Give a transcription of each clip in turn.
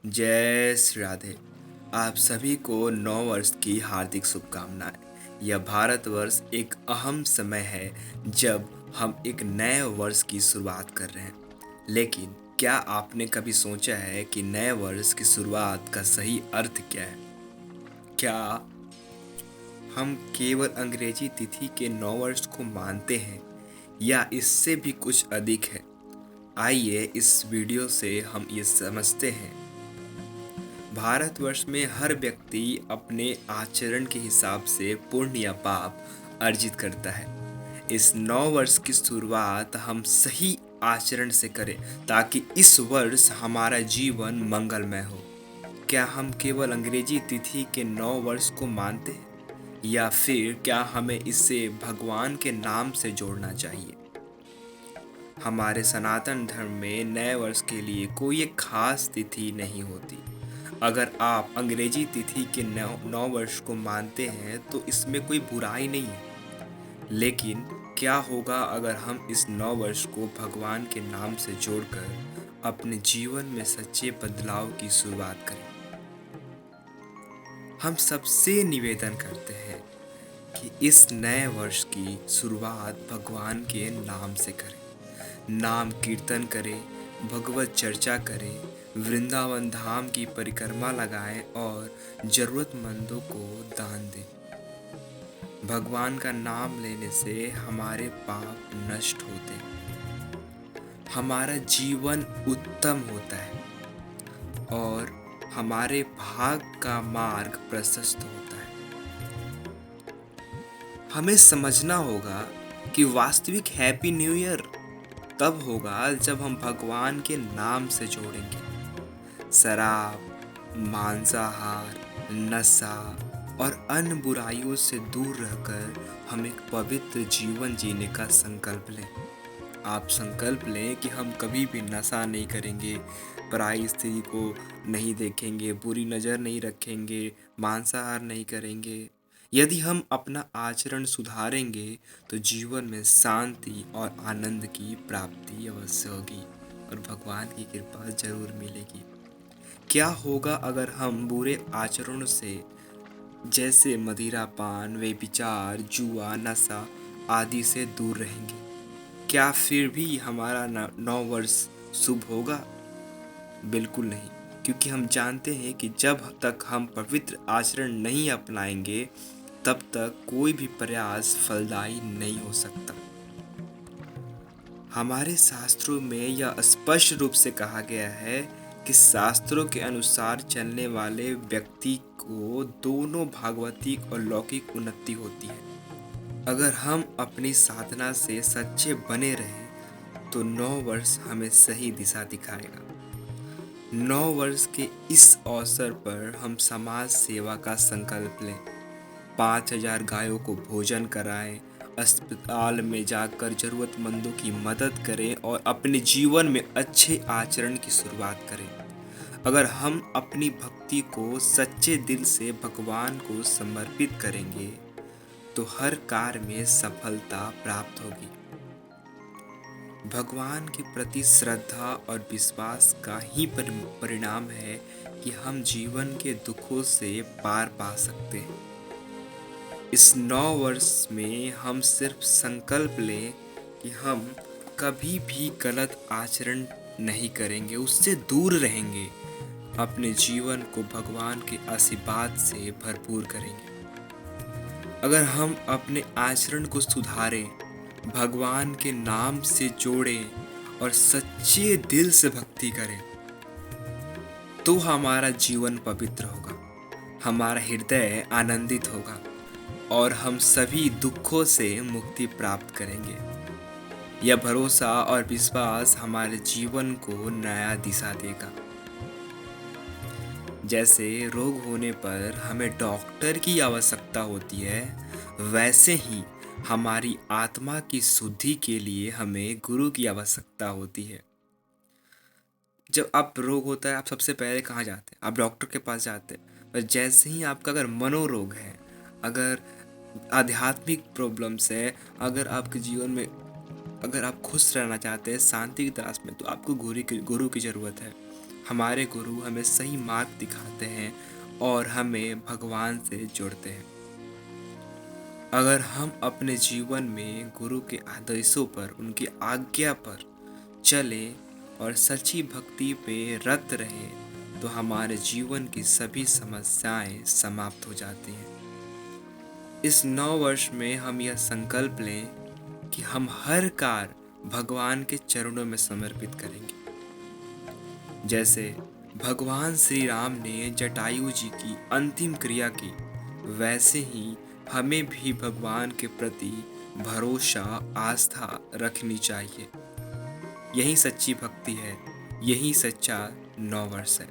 जय श्री राधे। आप सभी को नव वर्ष की हार्दिक शुभकामनाएं। यह भारतवर्ष एक अहम समय है जब हम एक नए वर्ष की शुरुआत कर रहे हैं। लेकिन क्या आपने कभी सोचा है कि नए वर्ष की शुरुआत का सही अर्थ क्या है? क्या हम केवल अंग्रेजी तिथि के नव वर्ष को मानते हैं या इससे भी कुछ अधिक है? आइए इस वीडियो से हम ये समझते हैं। भारतवर्ष में हर व्यक्ति अपने आचरण के हिसाब से पुण्य या पाप अर्जित करता है। इस नौ वर्ष की शुरुआत हम सही आचरण से करें ताकि इस वर्ष हमारा जीवन मंगलमय हो। क्या हम केवल अंग्रेजी तिथि के नौ वर्ष को मानते हैं या फिर क्या हमें इसे भगवान के नाम से जोड़ना चाहिए? हमारे सनातन धर्म में नए वर्ष के लिए कोई एक खास तिथि नहीं होती। अगर आप अंग्रेजी तिथि के नौ वर्ष को मानते हैं तो इसमें कोई बुराई नहीं है। लेकिन क्या होगा अगर हम इस नौ वर्ष को भगवान के नाम से जोड़कर अपने जीवन में सच्चे बदलाव की शुरुआत करें? हम सबसे निवेदन करते हैं कि इस नए वर्ष की शुरुआत भगवान के नाम से करें। नाम कीर्तन करें, भगवत चर्चा करें, वृंदावन धाम की परिक्रमा लगाएं और जरूरतमंदों को दान दें। भगवान का नाम लेने से हमारे पाप नष्ट होते हैं, हमारा जीवन उत्तम होता है और हमारे भाग का मार्ग प्रशस्त होता है। हमें समझना होगा कि वास्तविक हैप्पी न्यू ईयर तब होगा जब हम भगवान के नाम से जोड़ेंगे। शराब, मांसाहार, नशा और अन्य बुराइयों से दूर रहकर हम एक पवित्र जीवन जीने का संकल्प लें। आप संकल्प लें कि हम कभी भी नशा नहीं करेंगे, पराई स्त्री को नहीं देखेंगे, बुरी नज़र नहीं रखेंगे, मांसाहार नहीं करेंगे। यदि हम अपना आचरण सुधारेंगे तो जीवन में शांति और आनंद की प्राप्ति अवश्य होगी और भगवान की कृपा जरूर मिलेगी। क्या होगा अगर हम बुरे आचरणों से जैसे मदिरापान, व्यभिचार, जुआ, नशा आदि से दूर रहेंगे? क्या फिर भी हमारा नौ वर्ष शुभ होगा? बिल्कुल नहीं, क्योंकि हम जानते हैं कि जब तक हम पवित्र आचरण नहीं अपनाएंगे तब तक कोई भी प्रयास फलदायी नहीं हो सकता। हमारे शास्त्रों में यह स्पष्ट रूप से कहा गया है कि शास्त्रों के अनुसार चलने वाले व्यक्ति को दोनों भागवतिक और लौकिक उन्नति होती है। अगर हम अपनी साधना से सच्चे बने रहें तो 9 वर्ष हमें सही दिशा दिखाएगा। 9 वर्ष के इस अवसर पर हम समाज सेवा का संकल्प लें। 5,000 गायों को भोजन कराएं, अस्पताल में जाकर जरूरतमंदों की मदद करें और अपने जीवन में अच्छे आचरण की शुरुआत करें। अगर हम अपनी भक्ति को सच्चे दिल से भगवान को समर्पित करेंगे तो हर कार्य में सफलता प्राप्त होगी। भगवान के प्रति श्रद्धा और विश्वास का ही परिणाम है कि हम जीवन के दुखों से पार पा सकते हैं। इस 9 वर्ष में हम सिर्फ संकल्प लें कि हम कभी भी गलत आचरण नहीं करेंगे, उससे दूर रहेंगे, अपने जीवन को भगवान के आशीर्वाद से भरपूर करेंगे। अगर हम अपने आचरण को सुधारें, भगवान के नाम से जोड़ें और सच्चे दिल से भक्ति करें तो हमारा जीवन पवित्र होगा, हमारा हृदय आनंदित होगा और हम सभी दुखों से मुक्ति प्राप्त करेंगे। यह भरोसा और विश्वास हमारे जीवन को नया दिशा देगा। जैसे रोग होने पर हमें डॉक्टर की आवश्यकता होती है, वैसे ही हमारी आत्मा की शुद्धि के लिए हमें गुरु की आवश्यकता होती है। जब आप रोग होता है, आप सबसे पहले कहाँ जाते हैं? आप डॉक्टर के पास जाते हैं। पर जैसे ही आपका अगर मनोरोग है, अगर आध्यात्मिक प्रॉब्लम्स है, अगर आपके जीवन में अगर आप खुश रहना चाहते हैं, शांति की तलाश में, तो आपको गुरु की ज़रूरत है। हमारे गुरु हमें सही मार्ग दिखाते हैं और हमें भगवान से जोड़ते हैं। अगर हम अपने जीवन में गुरु के आदेशों पर, उनकी आज्ञा पर चले और सच्ची भक्ति में रत रहे, तो हमारे जीवन की सभी समस्याएं समाप्त हो जाती हैं। इस नव वर्ष में हम यह संकल्प लें कि हम हर कार्य भगवान के चरणों में समर्पित करेंगे। जैसे भगवान श्री राम ने जटायु जी की अंतिम क्रिया की, वैसे ही हमें भी भगवान के प्रति भरोसा, आस्था रखनी चाहिए। यही सच्ची भक्ति है, यही सच्चा नव वर्ष है।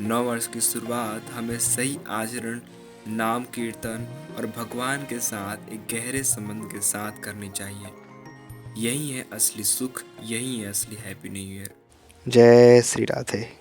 नव वर्ष की शुरुआत हमें सही आचरण, नाम कीर्तन और भगवान के साथ एक गहरे संबंध के साथ करनी चाहिए। यही है असली सुख, यही है असली हैप्पी न्यू ईयर। जय श्री राधे।